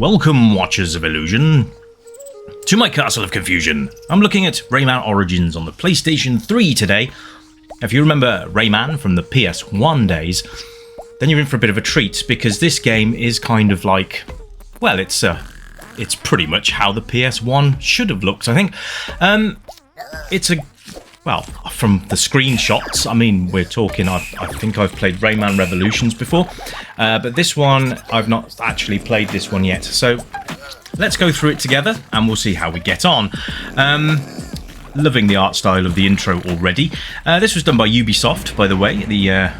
Welcome, Watchers of Illusion, to my Castle of Confusion. I'm looking at Rayman Origins on the PlayStation 3 today. If you remember Rayman from the PS1 days, then you're in for a bit of a treat, because this game is kind of like, well, it's pretty much how the PS1 should have looked, I think. Well, from the screenshots, I mean, we're talking, I think I've played Rayman Revolutions before, but this one, I've not actually played this one yet. So let's go through it together and we'll see how we get on. Loving the art style of the intro already. This was done by Ubisoft, by the way, the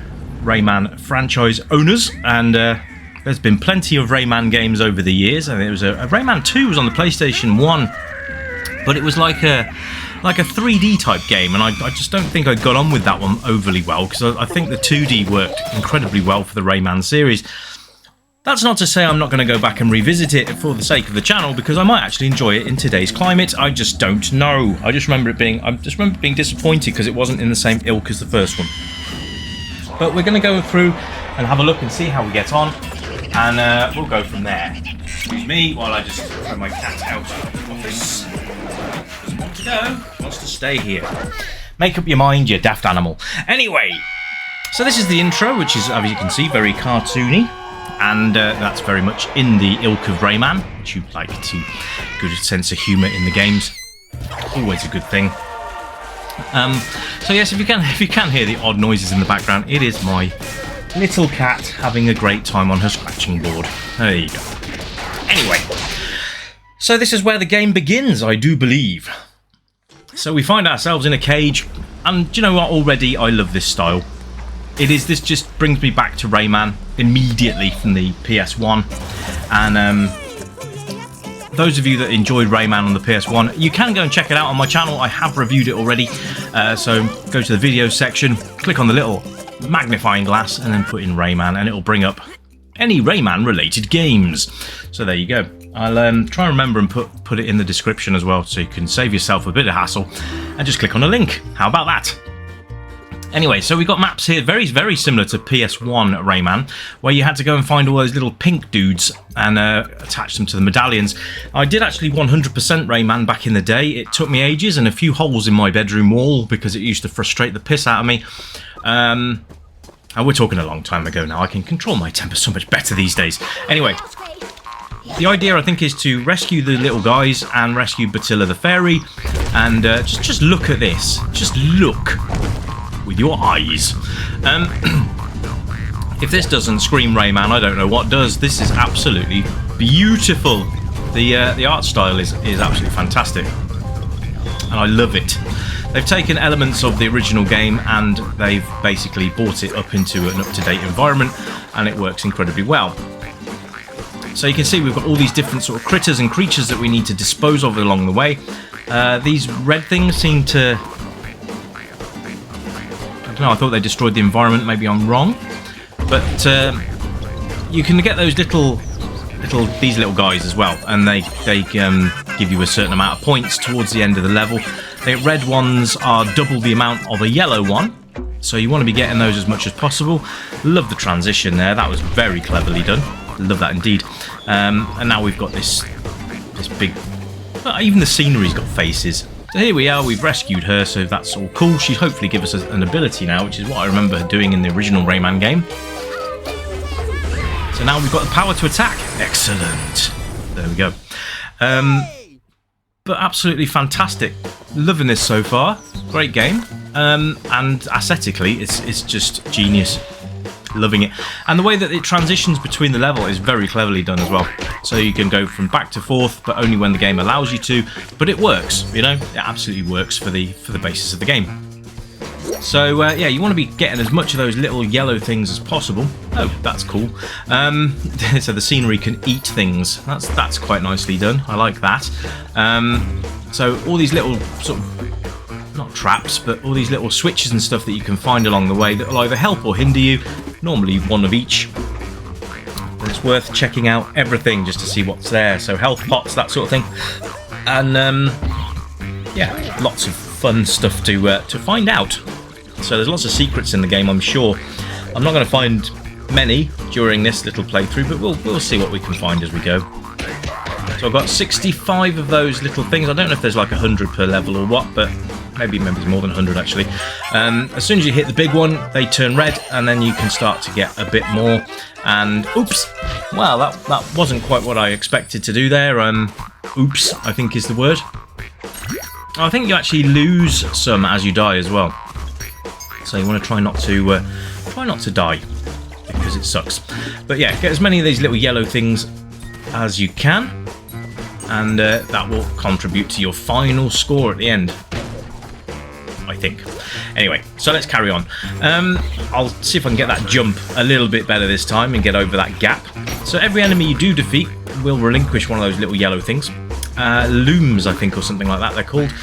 Rayman franchise owners, and there's been plenty of Rayman games over the years. I think it was a Rayman 2 was on the PlayStation 1, but it was like a 3D type game, and I just don't think I got on with that one overly well, because I think the 2D worked incredibly well for the Rayman series. That's not to say I'm not going to go back and revisit it for the sake of the channel, because I might actually enjoy it in today's climate. I just don't know. I just remember being disappointed because it wasn't in the same ilk as the first one. But we're going to go through and have a look and see how we get on, and we'll go from there. Excuse me while I just throw my cat out of the office. No, wants to stay here. Make up your mind, you daft animal. Anyway, so this is the intro, which is, as you can see, very cartoony, and that's very much in the ilk of Rayman, which you like to good sense of humour in the games. Always a good thing. So yes, if you can hear the odd noises in the background, it is my little cat having a great time on her scratching board. There you go. Anyway, so this is where the game begins, I do believe. So we find ourselves in a cage, and do you know what, already I love this style. This just brings me back to Rayman immediately from the PS1, and those of you that enjoyed Rayman on the PS1, you can go and check it out on my channel. I have reviewed it already, so go to the videos section, click on the little magnifying glass, and then put in Rayman, and it'll bring up any Rayman related games. So there you go. I'll try and remember and put it in the description as well, so you can save yourself a bit of hassle and just click on a link. How about that? Anyway, so we've got maps here very, very similar to PS1 Rayman, where you had to go and find all those little pink dudes and attach them to the medallions. I did actually 100% Rayman back in the day. It took me ages and a few holes in my bedroom wall because it used to frustrate the piss out of me. And we're talking a long time ago now. I can control my temper so much better these days. Anyway, the idea, I think, is to rescue the little guys and rescue Batilla the fairy, and just look at this. Just look with your eyes. If this doesn't scream Rayman, I don't know what does. This is absolutely beautiful. The art style is absolutely fantastic, and I love it. They've taken elements of the original game and they've basically brought it up into an up-to-date environment, and it works incredibly well. So you can see we've got all these different sort of critters and creatures that we need to dispose of along the way. These red things seem to... I don't know, I thought they destroyed the environment, maybe I'm wrong. But you can get those these little guys as well, and they give you a certain amount of points towards the end of the level. The red ones are double the amount of a yellow one, so you want to be getting those as much as possible. Love the transition there, that was very cleverly done. Love that indeed. And now we've got this big... Well, even the scenery's got faces. So here we are, we've rescued her, so that's all cool. She'll hopefully give us an ability now, which is what I remember her doing in the original Rayman game. So now we've got the power to attack. Excellent. There we go. But absolutely fantastic. Loving this so far. Great game. And aesthetically, it's just genius. Loving it. And the way that it transitions between the level is very cleverly done as well. So you can go from back to forth, but only when the game allows you to. But it works, you know, it absolutely works for the basis of the game. So yeah, you want to be getting as much of those little yellow things as possible. Oh, that's cool. So the scenery can eat things. That's quite nicely done. I like that. So all these little sort of, not traps, but all these little switches and stuff that you can find along the way that will either help or hinder you. Normally one of each. But it's worth checking out everything just to see what's there. So health pots, that sort of thing. And yeah, lots of fun stuff to find out. So there's lots of secrets in the game, I'm sure. I'm not going to find many during this little playthrough, but we'll see what we can find as we go. So I've got 65 of those little things. I don't know if there's like 100 per level or what, but maybe it's more than 100 actually. As soon as you hit the big one, they turn red, and then you can start to get a bit more. And oops, well, that wasn't quite what I expected to do there. Oops, I think is the word. I think you actually lose some as you die as well. So you want to try not to die, because it sucks. But yeah, get as many of these little yellow things as you can, and that will contribute to your final score at the end, I think. Anyway, so let's carry on. I'll see if I can get that jump a little bit better this time and get over that gap. So every enemy you do defeat will relinquish one of those little yellow things. Looms, I think, or something like that they're called.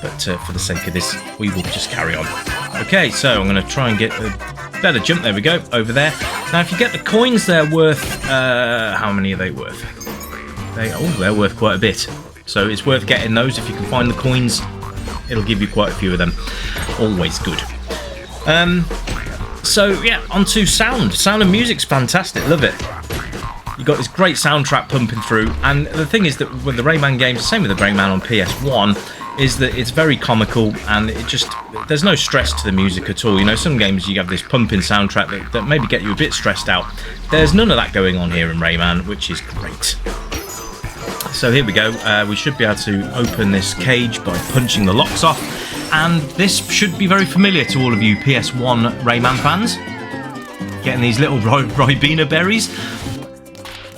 But for the sake of this, we will just carry on. Okay, so I'm going to try and get a better jump. There we go, over there. Now, if you get the coins, they're worth... how many are they worth? They're worth quite a bit. So it's worth getting those. If you can find the coins, it'll give you quite a few of them. Always good. So, yeah, on to sound. Sound and music's fantastic. Love it. You've got this great soundtrack pumping through. And the thing is that with the Rayman games, same with the Rayman on PS1, is that it's very comical, and there's no stress to the music at all. You know, some games you have this pumping soundtrack that maybe get you a bit stressed out. There's none of that going on here in Rayman, which is great. So here we go. We should be able to open this cage by punching the locks off, and this should be very familiar to all of you PS1 Rayman fans. Getting these little Ribena berries.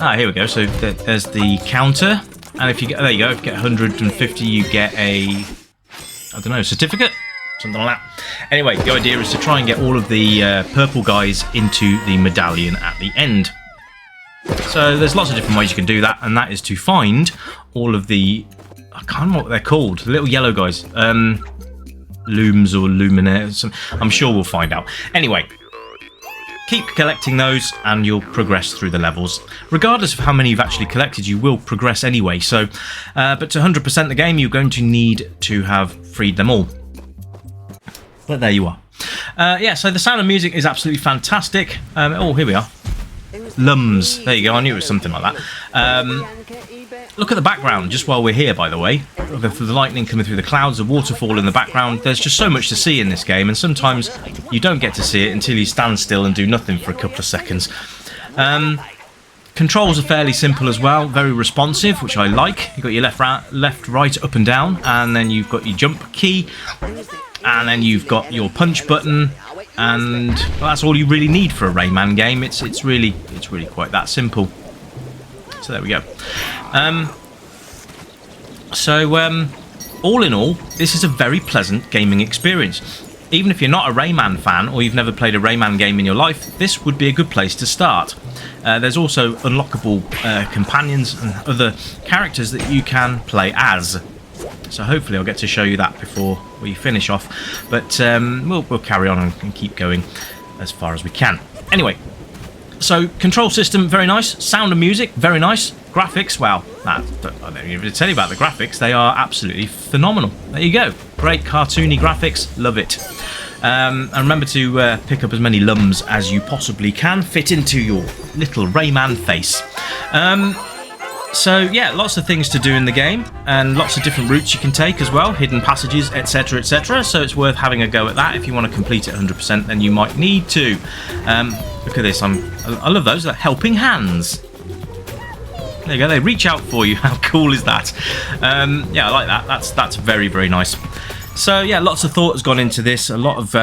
Here we go. So there's the counter. And if you get, there you go, if you get 150, you get a, I don't know, certificate? Something like that. Anyway, the idea is to try and get all of the purple guys into the medallion at the end. So there's lots of different ways you can do that, and that is to find all of the, I can't remember what they're called, the little yellow guys. Looms or luminaires, I'm sure we'll find out. Anyway. Keep collecting those and you'll progress through the levels. Regardless of how many you've actually collected, you will progress anyway. So, but to 100% the game, you're going to need to have freed them all. But there you are. Yeah, so the sound and music is absolutely fantastic. Oh, here we are. Lums. There you go. I knew it was something like that. Look at the background, just while we're here, by the way. Look at the lightning coming through the clouds, the waterfall in the background. There's just so much to see in this game, and sometimes you don't get to see it until you stand still and do nothing for a couple of seconds. Controls are fairly simple as well, very responsive, which I like. You've got your left, right, up and down, and then you've got your jump key, and then you've got your punch button, and well, that's all you really need for a Rayman game. It's really quite that simple. So there we go. All in all, this is a very pleasant gaming experience. Even if you're not a Rayman fan or you've never played a Rayman game in your life, this would be a good place to start. There's also unlockable companions and other characters that you can play as. So hopefully I'll get to show you that before we finish off. But we'll carry on and keep going as far as we can. Anyway. So, control system, very nice. Sound and music, very nice. Graphics, well, I don't even tell you about the graphics. They are absolutely phenomenal. There you go. Great cartoony graphics. Love it. And remember to pick up as many lums as you possibly can. Fit into your little Rayman face. So, yeah, lots of things to do in the game. And lots of different routes you can take as well. Hidden passages, etc, etc. So it's worth having a go at that. If you want to complete it 100%, then you might need to. Look at this. I love those. They're helping hands. There you go. They reach out for you. How cool is that? Yeah, I like that. That's very, very nice. So yeah, lots of thought has gone into this. A lot of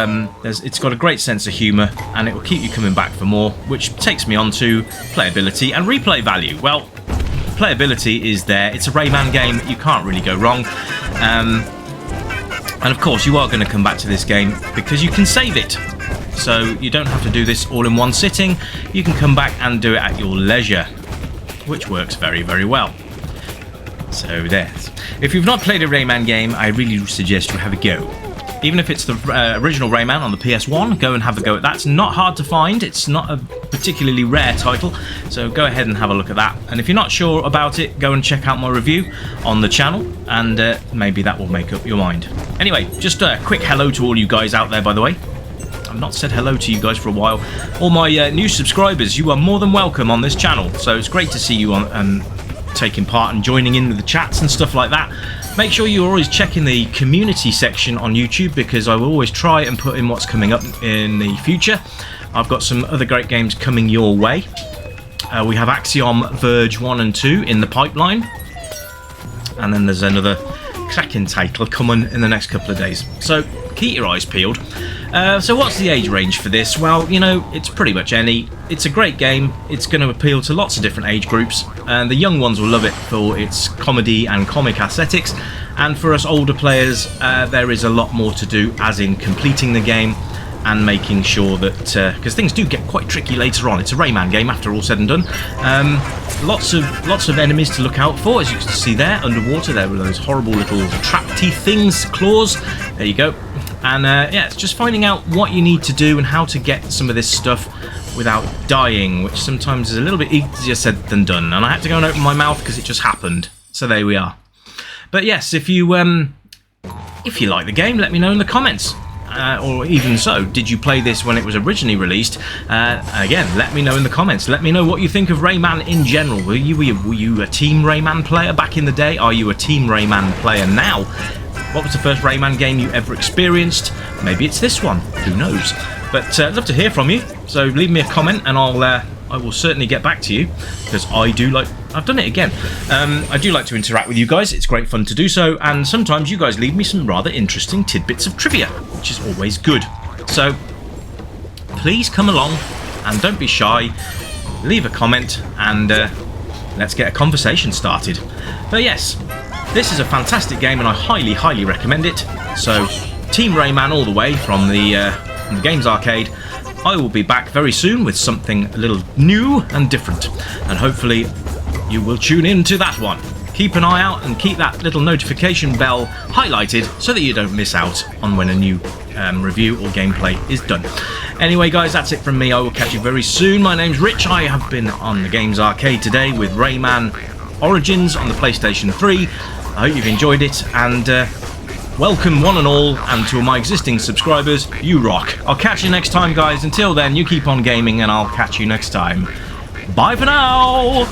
it's got a great sense of humour, and it will keep you coming back for more. Which takes me on to playability and replay value. Well, playability is there. It's a Rayman game. You can't really go wrong. And of course, you are going to come back to this game because you can save it. So you don't have to do this all in one sitting. You can come back and do it at your leisure, which works very, very well. So there. If you've not played a Rayman game, I really suggest you have a go. Even if it's the original Rayman on the PS1, go and have a go at that. It's not hard to find. It's not a particularly rare title, so go ahead and have a look at that. And if you're not sure about it, go and check out my review on the channel, and maybe that will make up your mind. Anyway, just a quick hello to all you guys out there, by the way. I've not said hello to you guys for a while. All my new subscribers, you are more than welcome on this channel, so it's great to see you on taking part and joining in with the chats and stuff like that. Make sure you're always checking the community section on YouTube, because I will always try and put in what's coming up in the future. I've got some other great games coming your way. We have Axiom Verge 1 and 2 in the pipeline, and then there's another cracking title coming in the next couple of days, so keep your eyes peeled. So what's the age range for this? Well, you know, it's pretty much any. It's a great game. It's going to appeal to lots of different age groups, and the young ones will love it for its comedy and comic aesthetics, and for us older players, there is a lot more to do, as in completing the game and making sure that, because things do get quite tricky later on. It's a Rayman game after all said and done. Lots of enemies to look out for, as you can see there underwater. There were those horrible little trap teeth things, claws. There you go. And yeah, it's just finding out what you need to do and how to get some of this stuff without dying, which sometimes is a little bit easier said than done. And I had to go and open my mouth because it just happened. So there we are. But yes, if you like the game, let me know in the comments. Or even so, did you play this when it was originally released? Again, let me know in the comments. Let me know what you think of Rayman in general. Were you a Team Rayman player back in the day? Are you a Team Rayman player now? What was the first Rayman game you ever experienced? Maybe it's this one. Who knows? But I'd love to hear from you. So leave me a comment, and I will certainly get back to you, because I do like. I've done it again. I do like to interact with you guys. It's great fun to do so, and sometimes you guys leave me some rather interesting tidbits of trivia, which is always good. So please come along and don't be shy. Leave a comment, and let's get a conversation started. But yes, this is a fantastic game, and I highly recommend it. So Team Rayman all the way from the Games Arcade. I will be back very soon with something a little new and different, and hopefully you will tune in to that one. Keep an eye out and keep that little notification bell highlighted so that you don't miss out on when a new review or gameplay is done. Anyway guys, that's it from me. I will catch you very soon. My name's Rich. I have been on the Games Arcade today with Rayman Origins on the PlayStation 3. I hope you've enjoyed it, and welcome one and all, and to my existing subscribers, you rock. I'll catch you next time guys. Until then, you keep on gaming, and I'll catch you next time. Bye for now!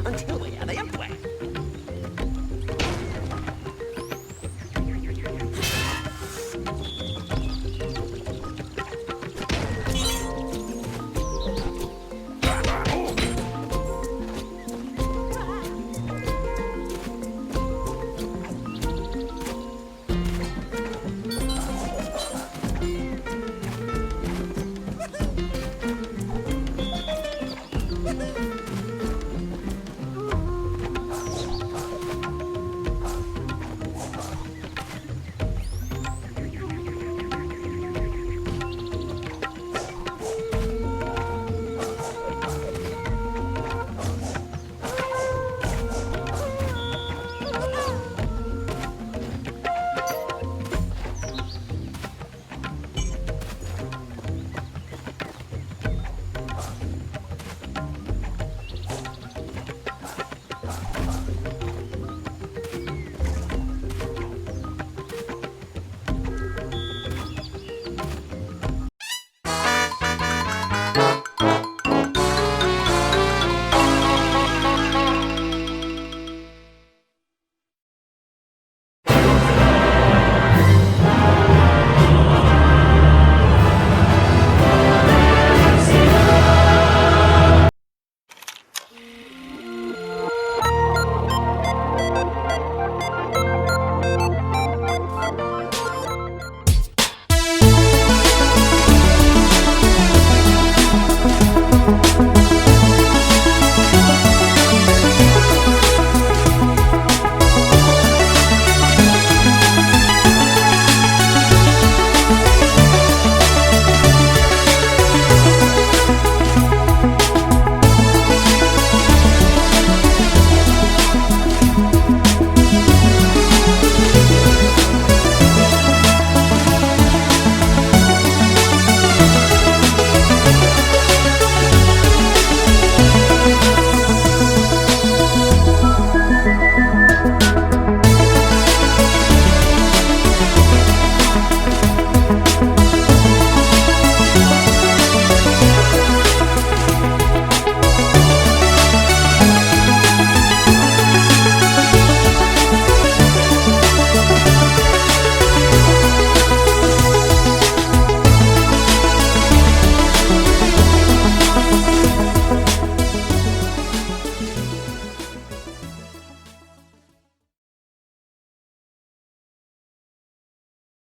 Until we are the employer.